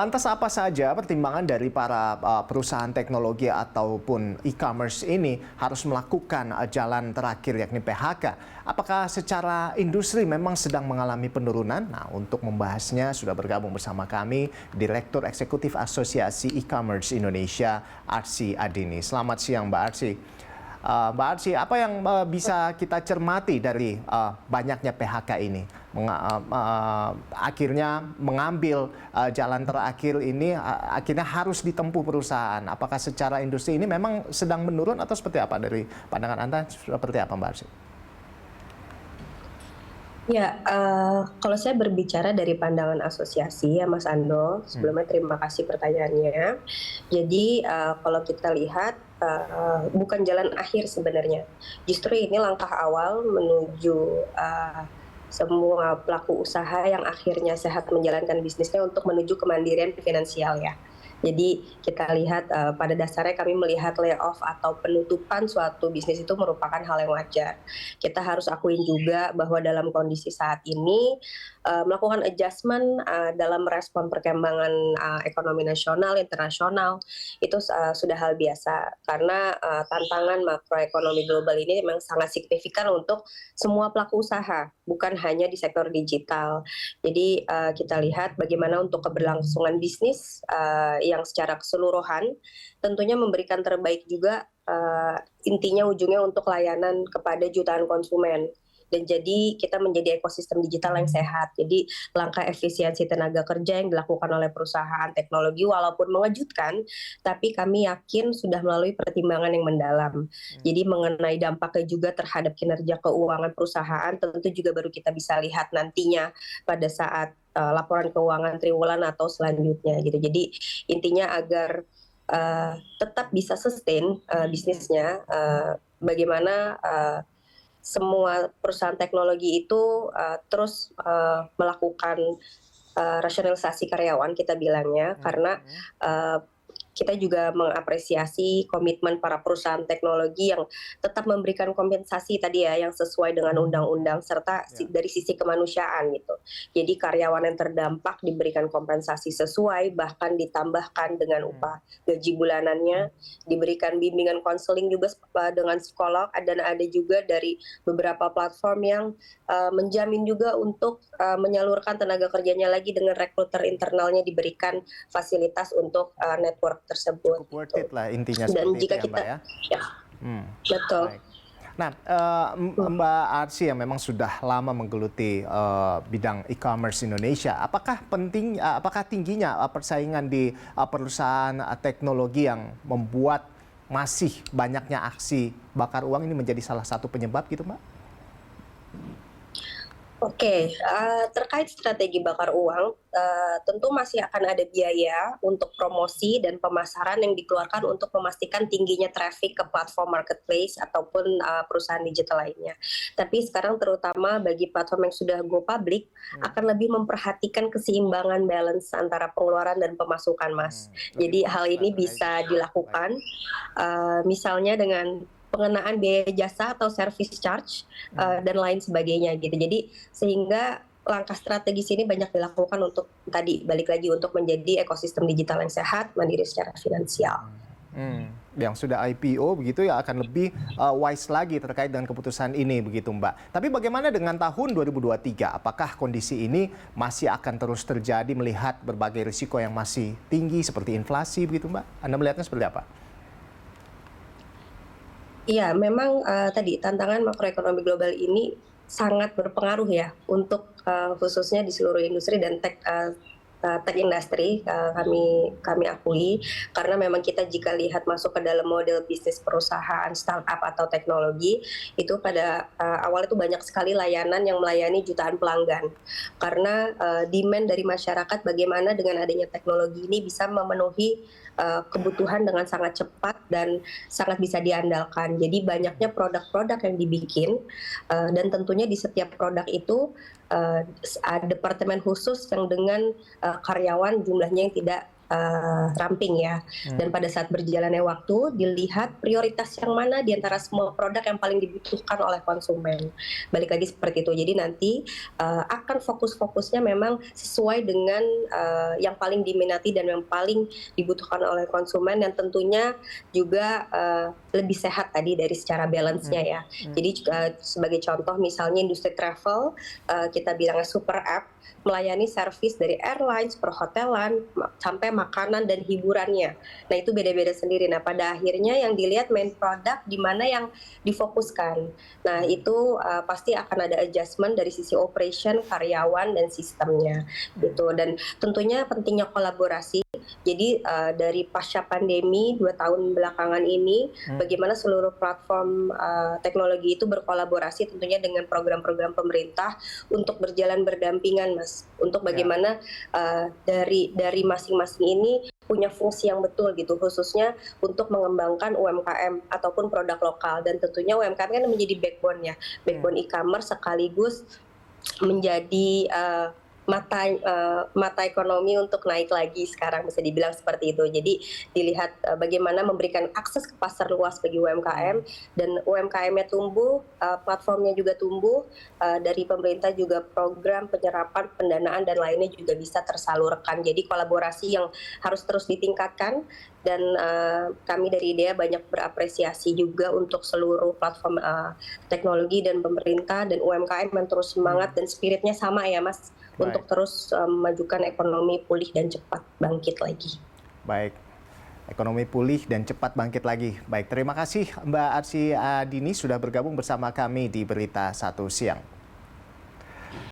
Lantas apa saja pertimbangan dari para perusahaan teknologi ataupun e-commerce ini harus melakukan jalan terakhir yakni PHK? Apakah secara industri memang sedang mengalami penurunan? Nah, untuk membahasnya sudah bergabung bersama kami Direktur Eksekutif Asosiasi E-commerce Indonesia, Arsy Adini. Selamat siang, Mbak Arsy. Mbak Arsy, apa yang bisa kita cermati dari banyaknya PHK ini? Akhirnya mengambil jalan terakhir ini akhirnya harus ditempuh perusahaan. Apakah secara industri ini memang sedang menurun atau seperti apa dari pandangan Anda? Seperti apa, Mbak Arsy? Ya, kalau saya berbicara dari pandangan asosiasi ya Mas Ando, sebelumnya terima kasih pertanyaannya. Jadi kalau kita lihat bukan jalan akhir sebenarnya, justru ini langkah awal menuju semua pelaku usaha yang akhirnya sehat menjalankan bisnisnya untuk menuju kemandirian finansial ya. Jadi kita lihat pada dasarnya kami melihat layoff atau penutupan suatu bisnis itu merupakan hal yang wajar. Kita harus akuin juga bahwa dalam kondisi saat ini melakukan adjustment dalam merespon perkembangan ekonomi nasional, internasional itu sudah hal biasa karena tantangan makroekonomi global ini memang sangat signifikan untuk semua pelaku usaha, bukan hanya di sektor digital. Jadi kita lihat bagaimana untuk keberlangsungan bisnis yang secara keseluruhan tentunya memberikan terbaik juga, intinya ujungnya untuk layanan kepada jutaan konsumen. Dan jadi kita menjadi ekosistem digital yang sehat. Jadi langkah efisiensi tenaga kerja yang dilakukan oleh perusahaan teknologi walaupun mengejutkan, tapi kami yakin sudah melalui pertimbangan yang mendalam. Jadi mengenai dampaknya juga terhadap kinerja keuangan perusahaan, tentu juga baru kita bisa lihat nantinya pada saat laporan keuangan triwulan atau selanjutnya gitu. Jadi intinya agar tetap bisa sustain bisnisnya, bagaimana semua perusahaan teknologi itu terus melakukan rasionalisasi karyawan kita bilangnya, karena kita juga mengapresiasi komitmen para perusahaan teknologi yang tetap memberikan kompensasi tadi ya yang sesuai dengan undang-undang serta dari sisi kemanusiaan gitu. Jadi karyawan yang terdampak diberikan kompensasi sesuai, bahkan ditambahkan dengan upah gaji bulanannya, diberikan bimbingan konseling juga dengan psikolog, dan ada juga dari beberapa platform yang menjamin juga untuk menyalurkan tenaga kerjanya lagi dengan rekruter internalnya diberikan fasilitas untuk network tersebut. Cukup worth it lah intinya Dan seperti jika itu ya, kita, Mbak ya? ya, betul. Baik. Nah, Mbak Arsy yang memang sudah lama menggeluti bidang e-commerce Indonesia, apakah tingginya persaingan di perusahaan teknologi yang membuat masih banyaknya aksi bakar uang ini menjadi salah satu penyebab gitu, Mbak? Oke, terkait strategi bakar uang, tentu masih akan ada biaya untuk promosi dan pemasaran yang dikeluarkan untuk memastikan tingginya traffic ke platform marketplace ataupun perusahaan digital lainnya. Tapi sekarang terutama bagi platform yang sudah go public, akan lebih memperhatikan keseimbangan balance antara pengeluaran dan pemasukan, Mas. Jadi hal ini bisa dilakukan, misalnya dengan pengenaan biaya jasa atau service charge dan lain sebagainya gitu. Jadi sehingga langkah strategis ini banyak dilakukan untuk tadi balik lagi untuk menjadi ekosistem digital yang sehat, mandiri secara finansial. Yang sudah IPO begitu ya akan lebih wise lagi terkait dengan keputusan ini begitu, Mbak. Tapi bagaimana dengan tahun 2023? Apakah kondisi ini masih akan terus terjadi melihat berbagai risiko yang masih tinggi seperti inflasi begitu, Mbak? Anda melihatnya seperti apa? Iya, memang tadi tantangan makroekonomi global ini sangat berpengaruh ya untuk khususnya di seluruh industri dan tech industry, kami akui, karena memang kita jika lihat masuk ke dalam model bisnis perusahaan startup atau teknologi itu pada awal itu banyak sekali layanan yang melayani jutaan pelanggan, karena demand dari masyarakat bagaimana dengan adanya teknologi ini bisa memenuhi kebutuhan dengan sangat cepat dan sangat bisa diandalkan. Jadi banyaknya produk-produk yang dibikin dan tentunya di setiap produk itu departemen khusus yang dengan karyawan jumlahnya yang tidak ramping ya. Dan pada saat berjalannya waktu dilihat prioritas yang mana di antara semua produk yang paling dibutuhkan oleh konsumen. Balik lagi seperti itu. Jadi nanti akan fokus-fokusnya memang sesuai dengan yang paling diminati dan yang paling dibutuhkan oleh konsumen, dan tentunya juga lebih sehat tadi dari secara balance-nya ya. Jadi sebagai contoh misalnya industri travel, kita bilangnya super app, melayani servis dari airlines, perhotelan, sampai makanan dan hiburannya. Nah itu beda-beda sendiri. Nah pada akhirnya yang dilihat main product di mana yang difokuskan. Nah itu pasti akan ada adjustment dari sisi operation, karyawan, dan sistemnya gitu. Dan tentunya pentingnya kolaborasi. Jadi dari pasca pandemi 2 tahun belakangan ini, bagaimana seluruh platform teknologi itu berkolaborasi tentunya dengan program-program pemerintah untuk berjalan berdampingan, Mas. Untuk bagaimana dari masing-masing ini punya fungsi yang betul gitu, khususnya untuk mengembangkan UMKM ataupun produk lokal. Dan tentunya UMKM kan menjadi backbone-nya, backbone e-commerce sekaligus menjadi mata ekonomi untuk naik lagi sekarang, bisa dibilang seperti itu. Jadi dilihat bagaimana memberikan akses ke pasar luas bagi UMKM, dan UMKM-nya tumbuh, platformnya juga tumbuh, dari pemerintah juga program penyerapan pendanaan dan lainnya juga bisa tersalurkan. Jadi kolaborasi yang harus terus ditingkatkan, dan kami dari IDEA banyak berapresiasi juga untuk seluruh platform teknologi dan pemerintah dan UMKM yang terus semangat dan spiritnya sama ya Mas, untuk terus memajukan ekonomi pulih dan cepat bangkit lagi. Baik, ekonomi pulih dan cepat bangkit lagi. Baik, terima kasih Mbak Arsy Adini sudah bergabung bersama kami di Berita Satu Siang.